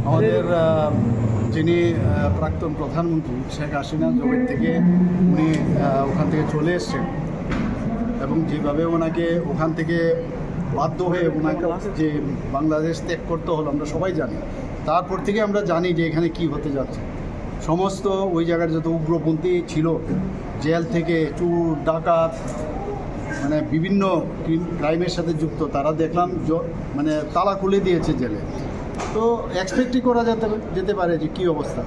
আমাদের যিনি প্রাক্তন প্রধানমন্ত্রী শেখ হাসিনা জবের থেকে উনি ওখান থেকে চলে এসছেন এবং যেভাবে ওনাকে ওখান থেকে বাধ্য হয়ে ওনাকে যে বাংলাদেশ ত্যাগ করতে হলো আমরা সবাই জানি। তারপর থেকে আমরা জানি যে এখানে কি হতে যাচ্ছে। সমস্ত ওই জায়গার যত উগ্রপন্থী ছিল, জেল থেকে চুর ডাকাত মানে বিভিন্ন ক্রাইমের সাথে যুক্ত, তারা দেখলাম মানে তালা খুলে দিয়েছে জেলে। তো এক্সপেক্টই করা যেতে পারে যে কী অবস্থা।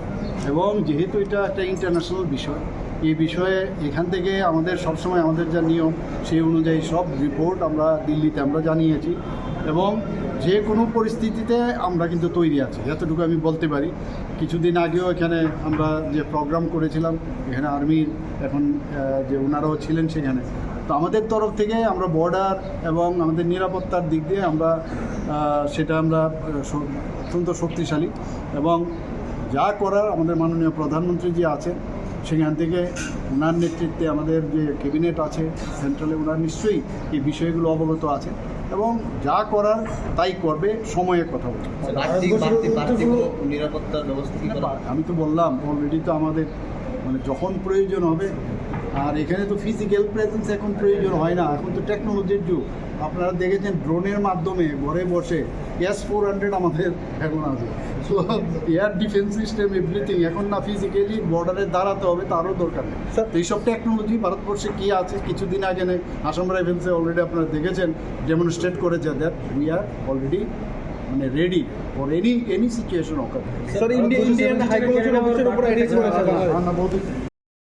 এবং যেহেতু এটা একটা ইন্টারন্যাশনাল বিষয়, এই বিষয়ে এখান থেকে আমাদের সবসময় আমাদের যা নিয়ম সেই অনুযায়ী সব রিপোর্ট আমরা দিল্লিতে আমরা জানিয়েছি এবং যে কোনো পরিস্থিতিতে আমরা কিন্তু তৈরি আছি, এতটুকু আমি বলতে পারি। কিছুদিন আগেও এখানে আমরা যে প্রোগ্রাম করেছিলাম, এখানে আর্মির এখন যে ওনারাও ছিলেন সেখানে, তো আমাদের তরফ থেকে আমরা বর্ডার এবং আমাদের নিরাপত্তার দিক দিয়ে আমরা সেটা আমরা অত্যন্ত শক্তিশালী এবং যা করার আমাদের মাননীয় প্রধানমন্ত্রী যে আছেন সেখান থেকে ওনার নেতৃত্বে আমাদের যে ক্যাবিনেট আছে সেন্ট্রালে, ওনার নিশ্চয়ই এই বিষয়গুলো অবগত আছে এবং যা করার তাই করবে, সময়ের কথা বলছে। নিরাপত্তার ব্যবস্থা আমি তো বললাম অলরেডি, তো আমাদের মানে যখন প্রয়োজন হবে। আর এখানে তো ফিজিক্যাল প্রেজেন্স এখন প্রয়োজন হয় না, এখন তো টেকনোলজির যুগ। আপনারা দেখেছেন ড্রোনের মাধ্যমে ঘরে বসে S-400 আমাদের এখন আছে। So air defence system everything, এখন না ফিজিক্যালি বর্ডারে দাঁড়াতে হবে তারও দরকার নেই। তো এইসব টেকনোলজি ভারতবর্ষে কী আছে, কিছুদিন আগে আসাম রাইফেলসে অলরেডি আপনারা দেখেছেন ডেমনস্ট্রেট করেছে দ্যাট উই আর অলরেডি মানে ready for any situation ochre. Sir, Indian High Commission officer উপর arrest করেছে।